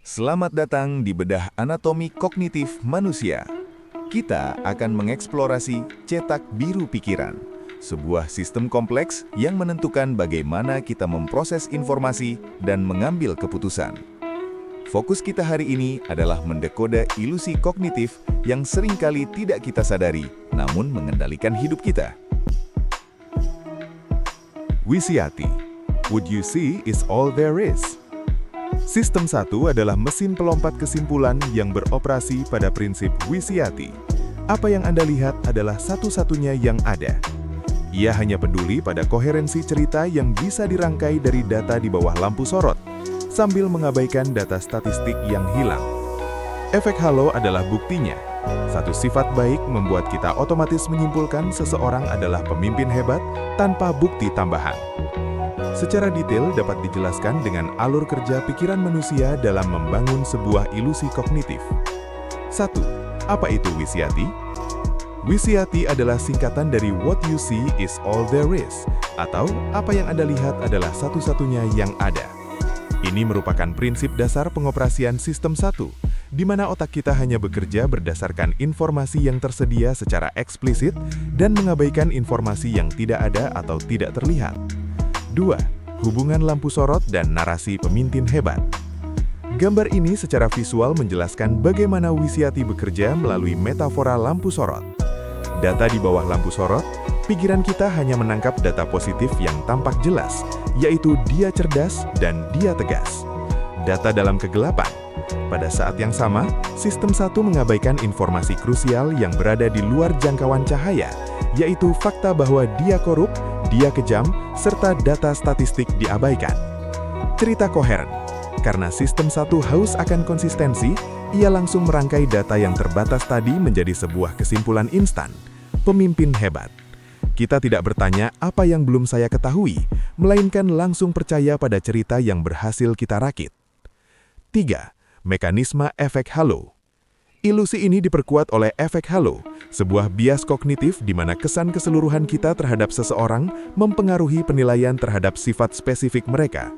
Selamat datang di bedah anatomi kognitif manusia. Kita akan mengeksplorasi cetak biru pikiran, sebuah sistem kompleks yang menentukan bagaimana kita memproses informasi dan mengambil keputusan. Fokus kita hari ini adalah mendekoda ilusi kognitif yang seringkali tidak kita sadari, namun mengendalikan hidup kita. Wisiyati, what you see is all there is. Sistem 1 adalah mesin pelompat kesimpulan yang beroperasi pada prinsip Wisiyati. Apa yang Anda lihat adalah satu-satunya yang ada. Ia hanya peduli pada koherensi cerita yang bisa dirangkai dari data di bawah lampu sorot, sambil mengabaikan data statistik yang hilang. Efek halo adalah buktinya. Satu sifat baik membuat kita otomatis menyimpulkan seseorang adalah pemimpin hebat tanpa bukti tambahan. Secara detail dapat dijelaskan dengan alur kerja pikiran manusia dalam membangun sebuah ilusi kognitif. 1. Apa itu Wisiyati? Wisiyati adalah singkatan dari what you see is all there is, atau apa yang Anda lihat adalah satu-satunya yang ada. Ini merupakan prinsip dasar pengoperasian sistem 1, di mana otak kita hanya bekerja berdasarkan informasi yang tersedia secara eksplisit dan mengabaikan informasi yang tidak ada atau tidak terlihat. 2. Hubungan lampu sorot dan narasi pemimpin hebat. Gambar ini secara visual menjelaskan bagaimana Wisiyati bekerja melalui metafora lampu sorot. Data di bawah lampu sorot, pikiran kita hanya menangkap data positif yang tampak jelas, yaitu dia cerdas dan dia tegas. Data dalam kegelapan. Pada saat yang sama, sistem 1 mengabaikan informasi krusial yang berada di luar jangkauan cahaya, yaitu fakta bahwa dia korup, dia kejam, serta data statistik diabaikan. Cerita koheren. Karena sistem 1 haus akan konsistensi, ia langsung merangkai data yang terbatas tadi menjadi sebuah kesimpulan instan. Pemimpin hebat. Kita tidak bertanya apa yang belum saya ketahui, melainkan langsung percaya pada cerita yang berhasil kita rakit. 3. Mekanisme efek halo. Ilusi ini diperkuat oleh efek halo, sebuah bias kognitif di mana kesan keseluruhan kita terhadap seseorang mempengaruhi penilaian terhadap sifat spesifik mereka.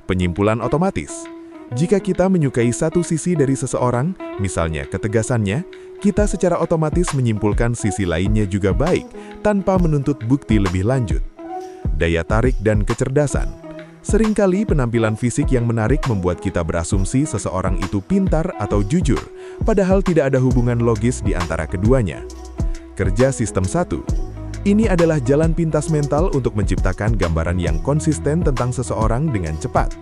Penyimpulan otomatis. Jika kita menyukai satu sisi dari seseorang, misalnya ketegasannya, kita secara otomatis menyimpulkan sisi lainnya juga baik, tanpa menuntut bukti lebih lanjut. Daya tarik dan kecerdasan. Seringkali penampilan fisik yang menarik membuat kita berasumsi seseorang itu pintar atau jujur, padahal tidak ada hubungan logis di antara keduanya. Kerja sistem 1. Ini adalah jalan pintas mental untuk menciptakan gambaran yang konsisten tentang seseorang dengan cepat.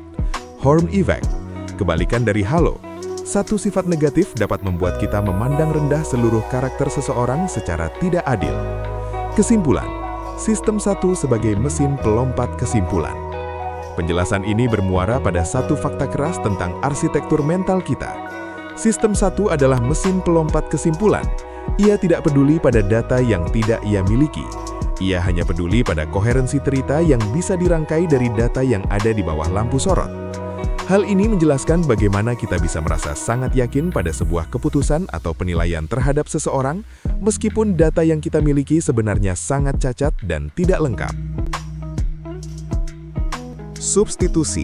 Horn effect. Kebalikan dari halo. Satu sifat negatif dapat membuat kita memandang rendah seluruh karakter seseorang secara tidak adil. Kesimpulan. Sistem 1 sebagai mesin pelompat kesimpulan. Penjelasan ini bermuara pada satu fakta keras tentang arsitektur mental kita. Sistem 1 adalah mesin pelompat kesimpulan. Ia tidak peduli pada data yang tidak ia miliki. Ia hanya peduli pada koherensi cerita yang bisa dirangkai dari data yang ada di bawah lampu sorot. Hal ini menjelaskan bagaimana kita bisa merasa sangat yakin pada sebuah keputusan atau penilaian terhadap seseorang, meskipun data yang kita miliki sebenarnya sangat cacat dan tidak lengkap. Substitusi,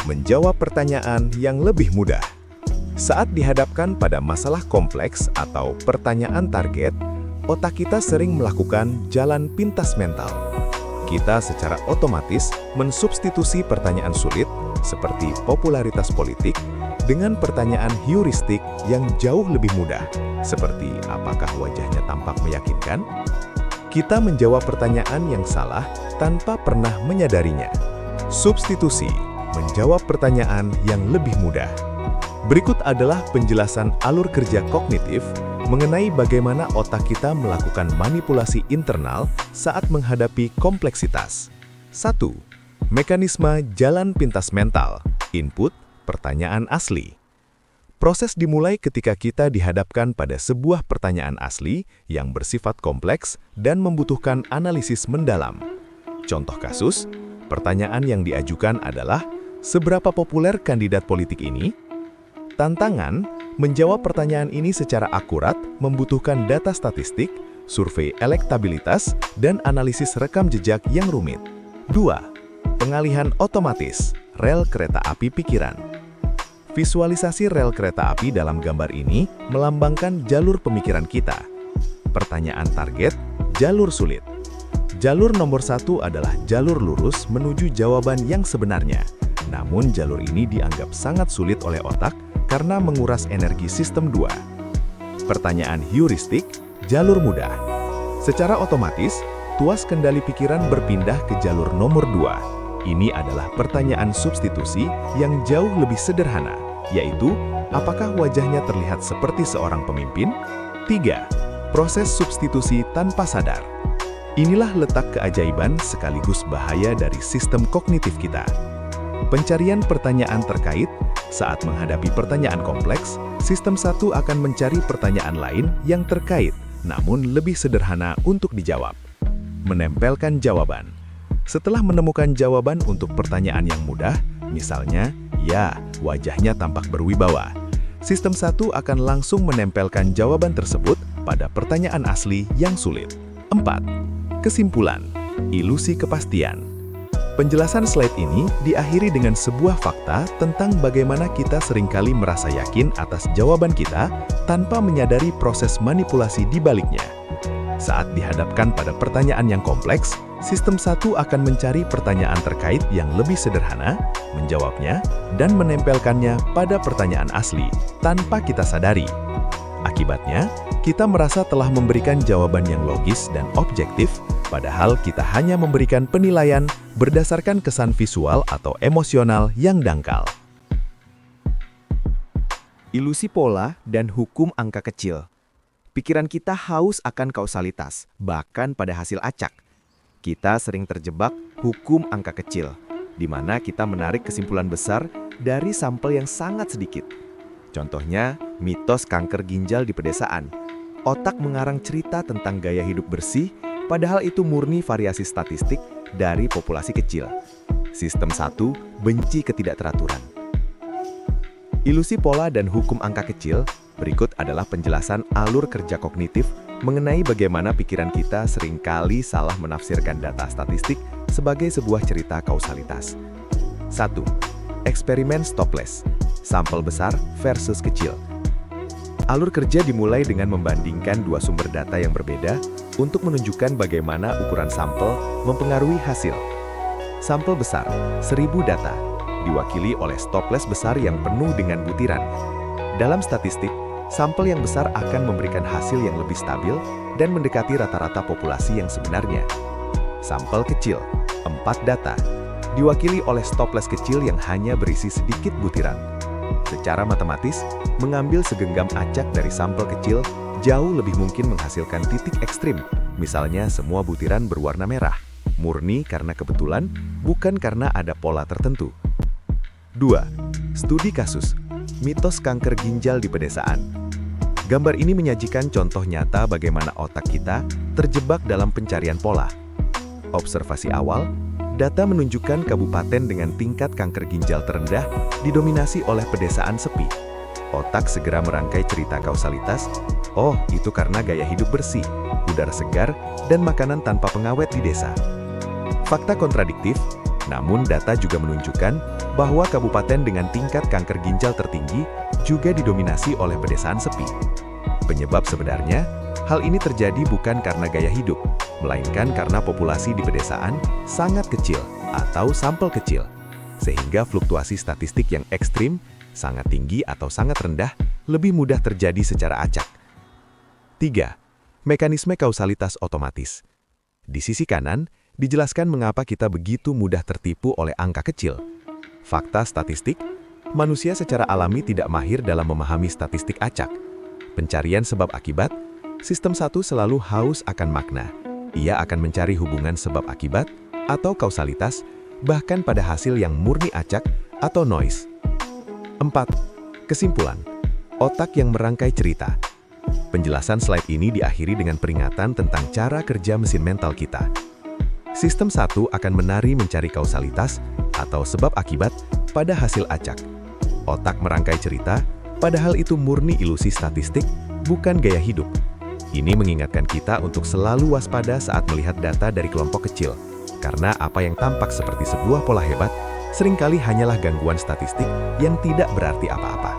menjawab pertanyaan yang lebih mudah. Saat dihadapkan pada masalah kompleks atau pertanyaan target, otak kita sering melakukan jalan pintas mental. Kita secara otomatis mensubstitusi pertanyaan sulit, seperti popularitas politik, dengan pertanyaan heuristik yang jauh lebih mudah, seperti apakah wajahnya tampak meyakinkan? Kita menjawab pertanyaan yang salah tanpa pernah menyadarinya. Substitusi, menjawab pertanyaan yang lebih mudah. Berikut adalah penjelasan alur kerja kognitif mengenai bagaimana otak kita melakukan manipulasi internal saat menghadapi kompleksitas. 1. Mekanisme jalan pintas mental. Input, pertanyaan asli. Proses dimulai ketika kita dihadapkan pada sebuah pertanyaan asli yang bersifat kompleks dan membutuhkan analisis mendalam. Contoh kasus, pertanyaan yang diajukan adalah, seberapa populer kandidat politik ini? Tantangan, menjawab pertanyaan ini secara akurat membutuhkan data statistik, survei elektabilitas, dan analisis rekam jejak yang rumit. 2. Pengalihan otomatis, rel kereta api pikiran. Visualisasi rel kereta api dalam gambar ini melambangkan jalur pemikiran kita. Pertanyaan target, jalur sulit. Jalur nomor 1 adalah jalur lurus menuju jawaban yang sebenarnya. Namun jalur ini dianggap sangat sulit oleh otak karena menguras energi sistem 2. Pertanyaan heuristik, jalur mudah. Secara otomatis, tuas kendali pikiran berpindah ke jalur nomor 2. Ini adalah pertanyaan substitusi yang jauh lebih sederhana, yaitu apakah wajahnya terlihat seperti seorang pemimpin? 3. Proses substitusi tanpa sadar. Inilah letak keajaiban sekaligus bahaya dari sistem kognitif kita. Pencarian pertanyaan terkait, saat menghadapi pertanyaan kompleks, sistem 1 akan mencari pertanyaan lain yang terkait, namun lebih sederhana untuk dijawab. Menempelkan jawaban. Setelah menemukan jawaban untuk pertanyaan yang mudah, misalnya, ya, wajahnya tampak berwibawa. Sistem 1 akan langsung menempelkan jawaban tersebut pada pertanyaan asli yang sulit. 4. Kesimpulan, ilusi kepastian. Penjelasan slide ini diakhiri dengan sebuah fakta tentang bagaimana kita seringkali merasa yakin atas jawaban kita tanpa menyadari proses manipulasi di baliknya. Saat dihadapkan pada pertanyaan yang kompleks, sistem 1 akan mencari pertanyaan terkait yang lebih sederhana, menjawabnya, dan menempelkannya pada pertanyaan asli, tanpa kita sadari. Akibatnya, kita merasa telah memberikan jawaban yang logis dan objektif, padahal kita hanya memberikan penilaian berdasarkan kesan visual atau emosional yang dangkal. Ilusi pola dan hukum angka kecil. Pikiran kita haus akan kausalitas, bahkan pada hasil acak. Kita sering terjebak hukum angka kecil, di mana kita menarik kesimpulan besar dari sampel yang sangat sedikit. Contohnya, mitos kanker ginjal di pedesaan. Otak mengarang cerita tentang gaya hidup bersih, padahal itu murni variasi statistik dari populasi kecil. Sistem 1 benci ketidakteraturan. Ilusi pola dan hukum angka kecil. Berikut adalah penjelasan alur kerja kognitif mengenai bagaimana pikiran kita seringkali salah menafsirkan data statistik sebagai sebuah cerita kausalitas. 1. Eksperimen stopless, sampel besar versus kecil. Alur kerja dimulai dengan membandingkan dua sumber data yang berbeda untuk menunjukkan bagaimana ukuran sampel mempengaruhi hasil. Sampel besar, 1000 data, diwakili oleh stopless besar yang penuh dengan butiran. Dalam statistik, sampel yang besar akan memberikan hasil yang lebih stabil dan mendekati rata-rata populasi yang sebenarnya. Sampel kecil, 4 data, diwakili oleh stopless kecil yang hanya berisi sedikit butiran. Secara matematis, mengambil segenggam acak dari sampel kecil jauh lebih mungkin menghasilkan titik ekstrim, misalnya semua butiran berwarna merah, murni karena kebetulan, bukan karena ada pola tertentu. 2. Studi kasus, mitos kanker ginjal di pedesaan. Gambar ini menyajikan contoh nyata bagaimana otak kita terjebak dalam pencarian pola. Observasi awal, data menunjukkan kabupaten dengan tingkat kanker ginjal terendah didominasi oleh pedesaan sepi. Otak segera merangkai cerita kausalitas, oh itu karena gaya hidup bersih, udara segar, dan makanan tanpa pengawet di desa. Fakta kontradiktif, namun data juga menunjukkan bahwa kabupaten dengan tingkat kanker ginjal tertinggi juga didominasi oleh pedesaan sepi. Penyebab sebenarnya, hal ini terjadi bukan karena gaya hidup, melainkan karena populasi di pedesaan sangat kecil atau sampel kecil, sehingga fluktuasi statistik yang ekstrim, sangat tinggi atau sangat rendah, lebih mudah terjadi secara acak. 3. Mekanisme kausalitas otomatis. Di sisi kanan, dijelaskan mengapa kita begitu mudah tertipu oleh angka kecil. Fakta statistik, manusia secara alami tidak mahir dalam memahami statistik acak. Pencarian sebab akibat, sistem 1 selalu haus akan makna. Ia akan mencari hubungan sebab akibat atau kausalitas, bahkan pada hasil yang murni acak atau noise. 4. Kesimpulan, otak yang merangkai cerita. Penjelasan slide ini diakhiri dengan peringatan tentang cara kerja mesin mental kita. Sistem 1 akan menari mencari kausalitas atau sebab akibat pada hasil acak. Otak merangkai cerita, padahal itu murni ilusi statistik, bukan gaya hidup. Ini mengingatkan kita untuk selalu waspada saat melihat data dari kelompok kecil, karena apa yang tampak seperti sebuah pola hebat, seringkali hanyalah gangguan statistik yang tidak berarti apa-apa.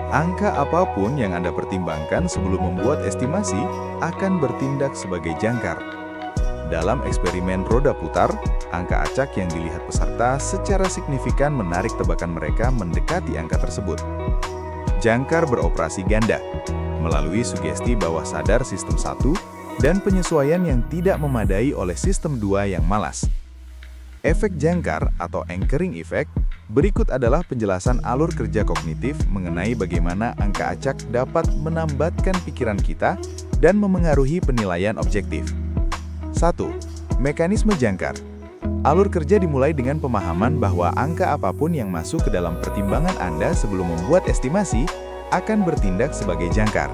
Angka apapun yang Anda pertimbangkan sebelum membuat estimasi akan bertindak sebagai jangkar. Dalam eksperimen roda putar, angka acak yang dilihat peserta secara signifikan menarik tebakan mereka mendekati angka tersebut. Jangkar beroperasi ganda, melalui sugesti bawah sadar sistem 1 dan penyesuaian yang tidak memadai oleh sistem 2 yang malas. Efek jangkar atau anchoring effect berikut adalah penjelasan alur kerja kognitif mengenai bagaimana angka acak dapat menambatkan pikiran kita dan memengaruhi penilaian objektif. 1. Mekanisme jangkar. Alur kerja dimulai dengan pemahaman bahwa angka apapun yang masuk ke dalam pertimbangan Anda sebelum membuat estimasi akan bertindak sebagai jangkar.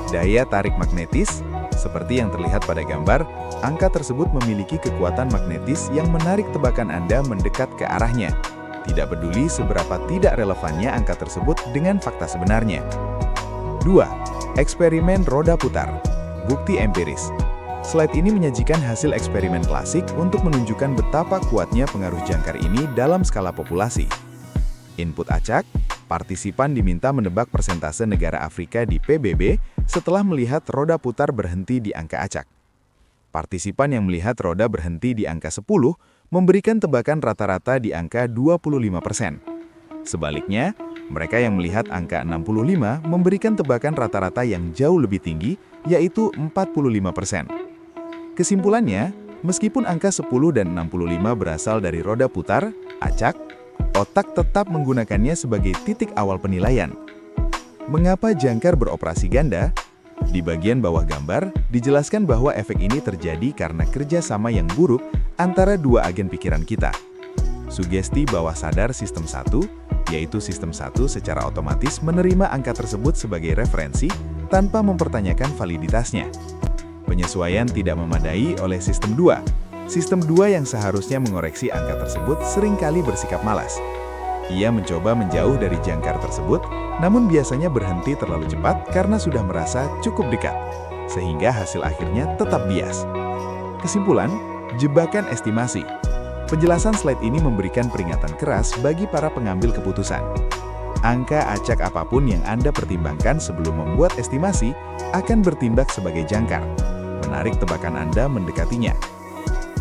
Daya tarik magnetis, seperti yang terlihat pada gambar, angka tersebut memiliki kekuatan magnetis yang menarik tebakan Anda mendekat ke arahnya. Tidak peduli seberapa tidak relevannya angka tersebut dengan fakta sebenarnya. 2. Eksperimen roda putar. Bukti empiris. Slide ini menyajikan hasil eksperimen klasik untuk menunjukkan betapa kuatnya pengaruh jangkar ini dalam skala populasi. Input acak, partisipan diminta menebak persentase negara Afrika di PBB setelah melihat roda putar berhenti di angka acak. Partisipan yang melihat roda berhenti di angka 10 memberikan tebakan rata-rata di angka 25%. Sebaliknya, mereka yang melihat angka 65 memberikan tebakan rata-rata yang jauh lebih tinggi, yaitu 45%. Kesimpulannya, meskipun angka 10 dan 65 berasal dari roda putar, acak, otak tetap menggunakannya sebagai titik awal penilaian. Mengapa jangkar beroperasi ganda? Di bagian bawah gambar, dijelaskan bahwa efek ini terjadi karena kerjasama yang buruk antara dua agen pikiran kita. Sugesti bawah sadar sistem 1, yaitu sistem 1 secara otomatis menerima angka tersebut sebagai referensi tanpa mempertanyakan validitasnya. Penyesuaian tidak memadai oleh sistem 2. Sistem 2 yang seharusnya mengoreksi angka tersebut seringkali bersikap malas. Ia mencoba menjauh dari jangkar tersebut, namun biasanya berhenti terlalu cepat karena sudah merasa cukup dekat, sehingga hasil akhirnya tetap bias. Kesimpulan, jebakan estimasi. Penjelasan slide ini memberikan peringatan keras bagi para pengambil keputusan. Angka acak apapun yang Anda pertimbangkan sebelum membuat estimasi akan bertindak sebagai jangkar, menarik tebakan Anda mendekatinya.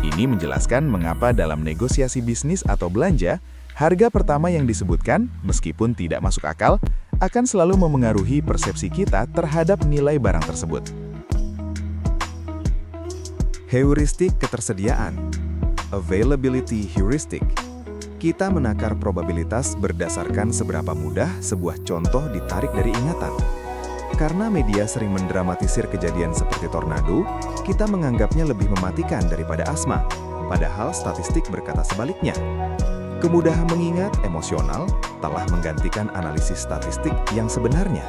Ini menjelaskan mengapa dalam negosiasi bisnis atau belanja, harga pertama yang disebutkan, meskipun tidak masuk akal, akan selalu memengaruhi persepsi kita terhadap nilai barang tersebut. Heuristik ketersediaan. Availability heuristic. Kita menakar probabilitas berdasarkan seberapa mudah sebuah contoh ditarik dari ingatan. Karena media sering mendramatisir kejadian seperti tornado, kita menganggapnya lebih mematikan daripada asma, padahal statistik berkata sebaliknya. Kemudahan mengingat emosional telah menggantikan analisis statistik yang sebenarnya.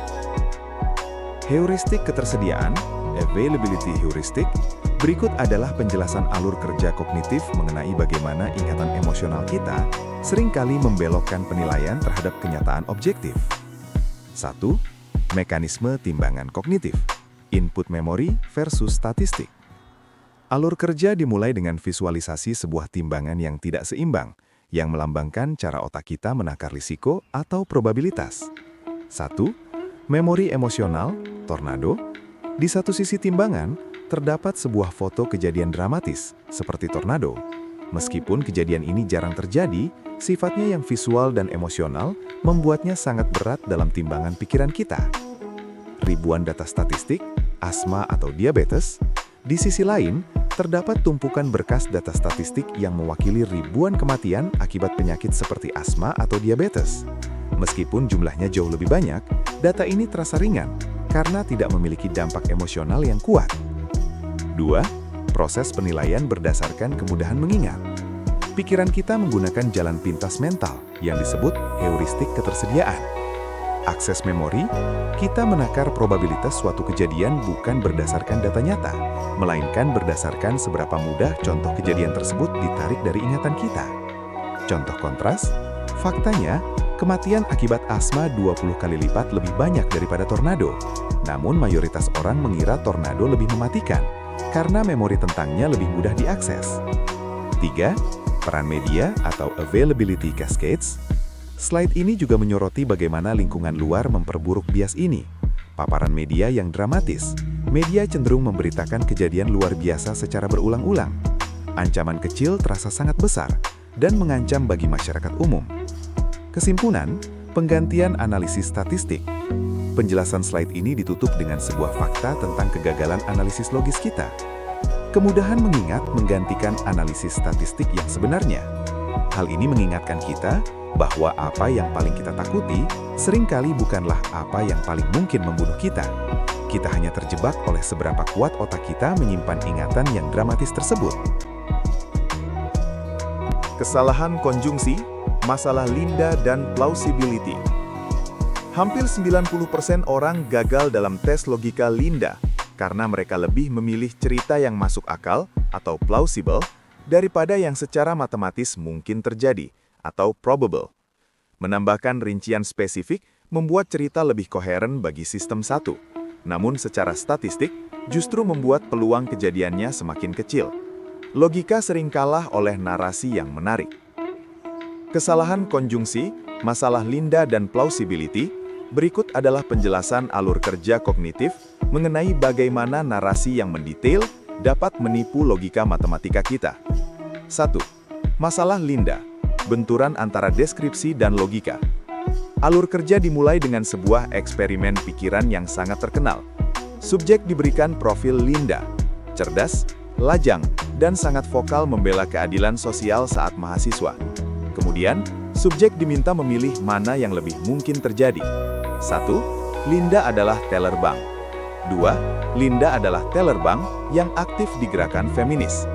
Heuristik ketersediaan, availability heuristic, berikut adalah penjelasan alur kerja kognitif mengenai bagaimana ingatan emosional kita seringkali membelokkan penilaian terhadap kenyataan objektif. 1. Mekanisme timbangan kognitif, input memori versus statistik. Alur kerja dimulai dengan visualisasi sebuah timbangan yang tidak seimbang, yang melambangkan cara otak kita menakar risiko atau probabilitas. 1. Memori emosional, tornado. Di satu sisi timbangan, terdapat sebuah foto kejadian dramatis, seperti tornado. Meskipun kejadian ini jarang terjadi, sifatnya yang visual dan emosional membuatnya sangat berat dalam timbangan pikiran kita. Ribuan data statistik, asma atau diabetes. Di sisi lain, terdapat tumpukan berkas data statistik yang mewakili ribuan kematian akibat penyakit seperti asma atau diabetes. Meskipun jumlahnya jauh lebih banyak, data ini terasa ringan karena tidak memiliki dampak emosional yang kuat. 2. Proses penilaian berdasarkan kemudahan mengingat. Pikiran kita menggunakan jalan pintas mental yang disebut heuristik ketersediaan. Akses memori, kita menakar probabilitas suatu kejadian bukan berdasarkan data nyata, melainkan berdasarkan seberapa mudah contoh kejadian tersebut ditarik dari ingatan kita. Contoh kontras, faktanya, kematian akibat asma 20 kali lipat lebih banyak daripada tornado. Namun mayoritas orang mengira tornado lebih mematikan, karena memori tentangnya lebih mudah diakses. 3. peran media atau availability cascades. Slide ini juga menyoroti bagaimana lingkungan luar memperburuk bias ini. Paparan media yang dramatis. Media cenderung memberitakan kejadian luar biasa secara berulang-ulang. Ancaman kecil terasa sangat besar dan mengancam bagi masyarakat umum. Kesimpulan, penggantian analisis statistik. Penjelasan slide ini ditutup dengan sebuah fakta tentang kegagalan analisis logis kita. Kemudahan mengingat menggantikan analisis statistik yang sebenarnya. Hal ini mengingatkan kita bahwa apa yang paling kita takuti seringkali bukanlah apa yang paling mungkin membunuh kita. Kita hanya terjebak oleh seberapa kuat otak kita menyimpan ingatan yang dramatis tersebut. Kesalahan konjungsi, masalah Linda dan plausibility. Hampir 90% orang gagal dalam tes logika Linda karena mereka lebih memilih cerita yang masuk akal atau plausible daripada yang secara matematis mungkin terjadi atau probable. Menambahkan rincian spesifik membuat cerita lebih koheren bagi sistem 1. Namun secara statistik justru membuat peluang kejadiannya semakin kecil. Logika sering kalah oleh narasi yang menarik. Kesalahan konjungsi, masalah Linda dan plausibility. Berikut adalah penjelasan alur kerja kognitif mengenai bagaimana narasi yang mendetail dapat menipu logika matematika kita. 1. Masalah Linda, benturan antara deskripsi dan logika. Alur kerja dimulai dengan sebuah eksperimen pikiran yang sangat terkenal. Subjek diberikan profil Linda, cerdas, lajang, dan sangat vokal membela keadilan sosial saat mahasiswa. Kemudian, subjek diminta memilih mana yang lebih mungkin terjadi. 1. Linda adalah teller bank. 2. Linda adalah teller bank yang aktif di gerakan feminis.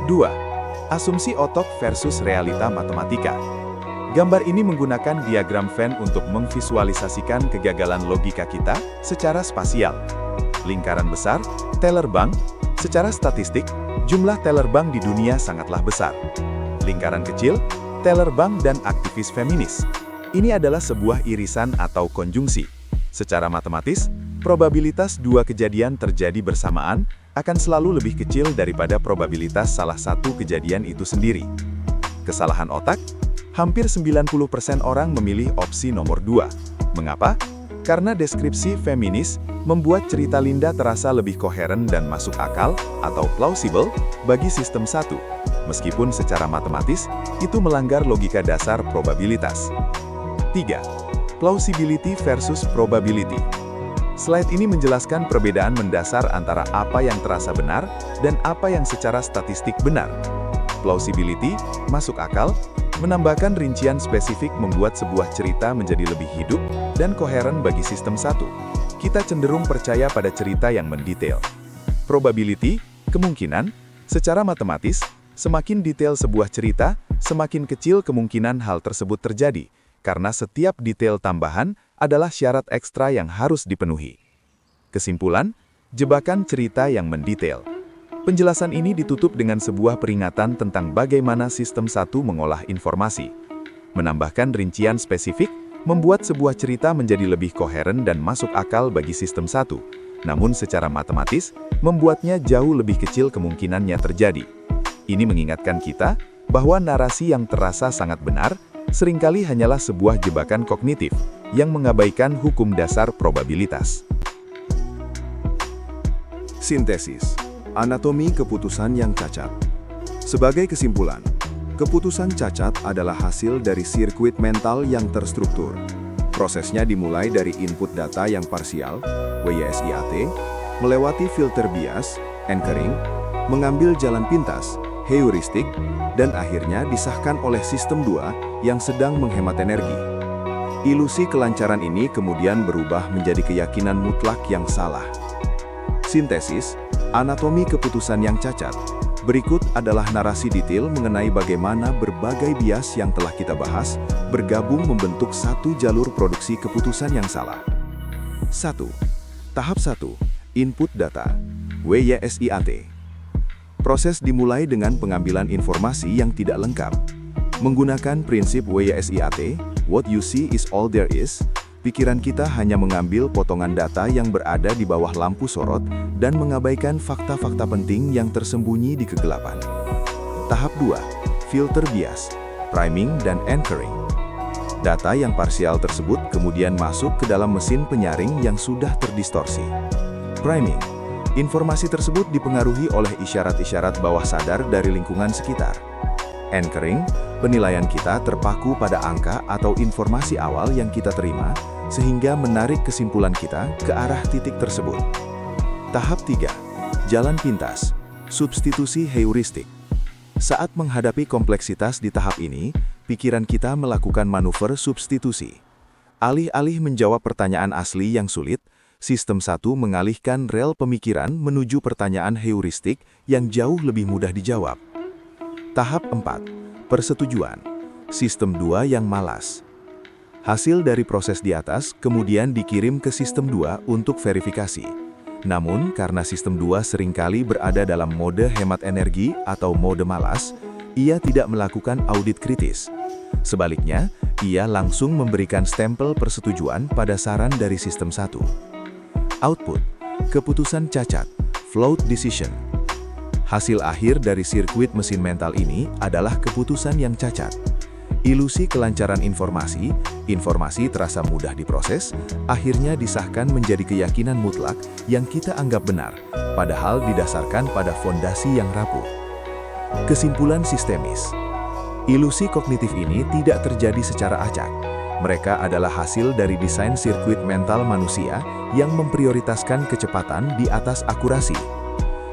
2. Asumsi otok versus realita matematika. Gambar ini menggunakan diagram Venn untuk memvisualisasikan kegagalan logika kita secara spasial. Lingkaran besar, teller bank. Secara statistik, jumlah teller bank di dunia sangatlah besar. Lingkaran kecil, teller bank dan aktivis feminis. Ini adalah sebuah irisan atau konjungsi. Secara matematis, probabilitas dua kejadian terjadi bersamaan akan selalu lebih kecil daripada probabilitas salah satu kejadian itu sendiri. Kesalahan otak, hampir 90% orang memilih opsi nomor 2. Mengapa? Karena deskripsi feminis membuat cerita Linda terasa lebih koheren dan masuk akal atau plausible bagi sistem 1. Meskipun secara matematis, itu melanggar logika dasar probabilitas. 3. Plausibility versus probability. Slide ini menjelaskan perbedaan mendasar antara apa yang terasa benar dan apa yang secara statistik benar. Plausibility, masuk akal, menambahkan rincian spesifik membuat sebuah cerita menjadi lebih hidup dan koheren bagi sistem 1. Kita cenderung percaya pada cerita yang mendetail. Probability, kemungkinan, secara matematis, semakin detail sebuah cerita, semakin kecil kemungkinan hal tersebut terjadi. Karena setiap detail tambahan adalah syarat ekstra yang harus dipenuhi. Kesimpulan, jebakan cerita yang mendetail. Penjelasan ini ditutup dengan sebuah peringatan tentang bagaimana sistem 1 mengolah informasi. Menambahkan rincian spesifik, membuat sebuah cerita menjadi lebih koheren dan masuk akal bagi sistem 1. Namun secara matematis, membuatnya jauh lebih kecil kemungkinannya terjadi. Ini mengingatkan kita bahwa narasi yang terasa sangat benar, seringkali hanyalah sebuah jebakan kognitif yang mengabaikan hukum dasar probabilitas. Sintesis, anatomi keputusan yang cacat. Sebagai kesimpulan, keputusan cacat adalah hasil dari sirkuit mental yang terstruktur. Prosesnya dimulai dari input data yang parsial, WYSIAT, melewati filter bias, anchoring, mengambil jalan pintas, heuristik, dan akhirnya disahkan oleh sistem 2 yang sedang menghemat energi. Ilusi kelancaran ini kemudian berubah menjadi keyakinan mutlak yang salah. Sintesis, anatomi keputusan yang cacat. Berikut adalah narasi detail mengenai bagaimana berbagai bias yang telah kita bahas bergabung membentuk satu jalur produksi keputusan yang salah. 1. Tahap 1. Input data, WYSIAT. Proses dimulai dengan pengambilan informasi yang tidak lengkap. Menggunakan prinsip WYSIAT, what you see is all there is, pikiran kita hanya mengambil potongan data yang berada di bawah lampu sorot dan mengabaikan fakta-fakta penting yang tersembunyi di kegelapan. Tahap 2. filter bias, priming, dan anchoring. Data yang parsial tersebut kemudian masuk ke dalam mesin penyaring yang sudah terdistorsi. Priming. Informasi tersebut dipengaruhi oleh isyarat-isyarat bawah sadar dari lingkungan sekitar. Anchoring. Penilaian kita terpaku pada angka atau informasi awal yang kita terima, sehingga menarik kesimpulan kita ke arah titik tersebut. Tahap 3. Jalan pintas. Substitusi heuristik. Saat menghadapi kompleksitas di tahap ini, pikiran kita melakukan manuver substitusi. Alih-alih menjawab pertanyaan asli yang sulit, sistem 1 mengalihkan rel pemikiran menuju pertanyaan heuristik yang jauh lebih mudah dijawab. Tahap 4. Persetujuan. Sistem 2 yang malas. Hasil dari proses di atas kemudian dikirim ke sistem 2 untuk verifikasi. Namun, karena sistem 2 seringkali berada dalam mode hemat energi atau mode malas, ia tidak melakukan audit kritis. Sebaliknya, ia langsung memberikan stempel persetujuan pada saran dari sistem 1. Output. Keputusan cacat. Flawed decision. Hasil akhir dari sirkuit mesin mental ini adalah keputusan yang cacat. Ilusi kelancaran informasi terasa mudah diproses, akhirnya disahkan menjadi keyakinan mutlak yang kita anggap benar, padahal didasarkan pada fondasi yang rapuh. Kesimpulan sistemis. Ilusi kognitif ini tidak terjadi secara acak. Mereka adalah hasil dari desain sirkuit mental manusia yang memprioritaskan kecepatan di atas akurasi.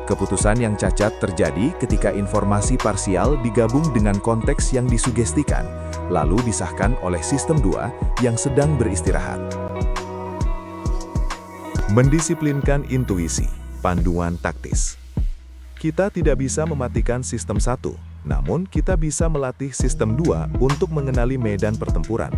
Keputusan yang cacat terjadi ketika informasi parsial digabung dengan konteks yang disugestikan, lalu disahkan oleh sistem 2 yang sedang beristirahat. Mendisiplinkan intuisi, panduan taktis. Kita tidak bisa mematikan sistem 1, namun kita bisa melatih sistem 2 untuk mengenali medan pertempuran.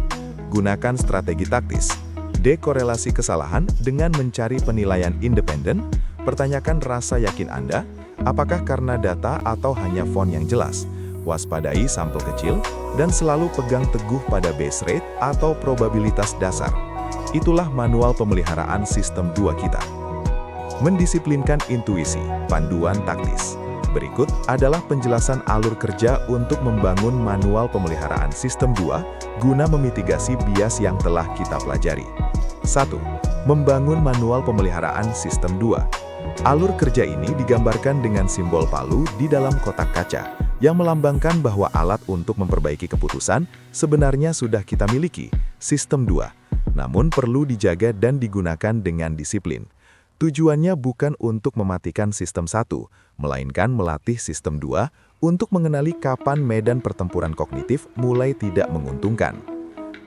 Gunakan strategi taktis, dekorelasi kesalahan dengan mencari penilaian independen. Pertanyakan rasa yakin Anda, apakah karena data atau hanya font yang jelas. Waspadai sampel kecil, dan selalu pegang teguh pada base rate atau probabilitas dasar. Itulah manual pemeliharaan sistem 2 kita. Mendisiplinkan intuisi, panduan taktis. Berikut adalah penjelasan alur kerja untuk membangun manual pemeliharaan sistem 2 guna memitigasi bias yang telah kita pelajari. 1. Membangun manual pemeliharaan sistem 2. Alur kerja ini digambarkan dengan simbol palu di dalam kotak kaca, yang melambangkan bahwa alat untuk memperbaiki keputusan sebenarnya sudah kita miliki, sistem 2. Namun perlu dijaga dan digunakan dengan disiplin. Tujuannya bukan untuk mematikan sistem 1, melainkan melatih sistem 2 untuk mengenali kapan medan pertempuran kognitif mulai tidak menguntungkan.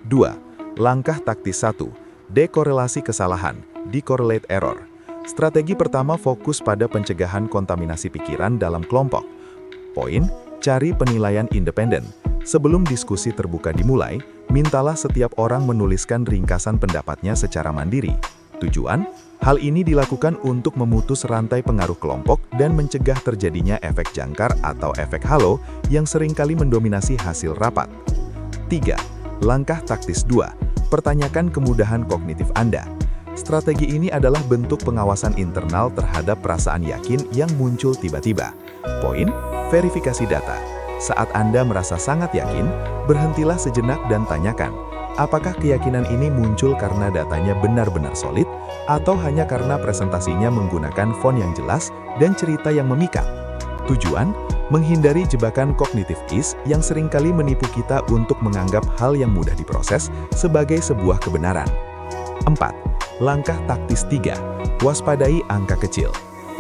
2. Langkah taktis 1. Dekorelasi kesalahan, decorrelate error. Strategi pertama fokus pada pencegahan kontaminasi pikiran dalam kelompok. Poin, cari penilaian independen. Sebelum diskusi terbuka dimulai, mintalah setiap orang menuliskan ringkasan pendapatnya secara mandiri. Tujuan, hal ini dilakukan untuk memutus rantai pengaruh kelompok dan mencegah terjadinya efek jangkar atau efek halo yang seringkali mendominasi hasil rapat. 3. Langkah taktis 2. Pertanyakan kemudahan kognitif Anda. Strategi ini adalah bentuk pengawasan internal terhadap perasaan yakin yang muncul tiba-tiba. Poin, verifikasi data. Saat Anda merasa sangat yakin, berhentilah sejenak dan tanyakan, apakah keyakinan ini muncul karena datanya benar-benar solid, atau hanya karena presentasinya menggunakan font yang jelas dan cerita yang memikat. Tujuan, menghindari jebakan kognitif ease yang seringkali menipu kita untuk menganggap hal yang mudah diproses sebagai sebuah kebenaran. 4. Langkah taktis 3. Waspadai angka kecil.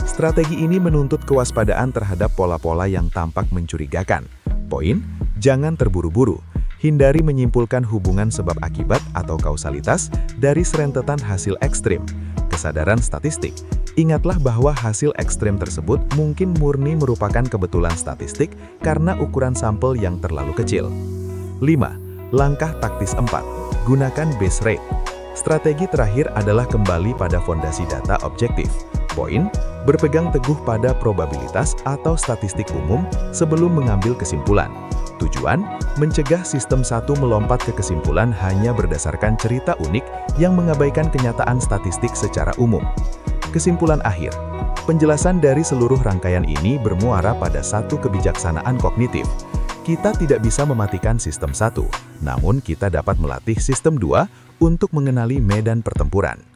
Strategi ini menuntut kewaspadaan terhadap pola-pola yang tampak mencurigakan. Poin, jangan terburu-buru. Hindari menyimpulkan hubungan sebab akibat atau kausalitas dari serentetan hasil ekstrim. Kesadaran statistik. Ingatlah bahwa hasil ekstrem tersebut mungkin murni merupakan kebetulan statistik karena ukuran sampel yang terlalu kecil. 5. Langkah taktis 4. Gunakan base rate. Strategi terakhir adalah kembali pada fondasi data objektif. Poin, berpegang teguh pada probabilitas atau statistik umum sebelum mengambil kesimpulan. Tujuan, mencegah sistem 1 melompat ke kesimpulan hanya berdasarkan cerita unik yang mengabaikan kenyataan statistik secara umum. Kesimpulan akhir, penjelasan dari seluruh rangkaian ini bermuara pada satu kebijaksanaan kognitif. Kita tidak bisa mematikan sistem 1, namun kita dapat melatih sistem 2 untuk mengenali medan pertempuran.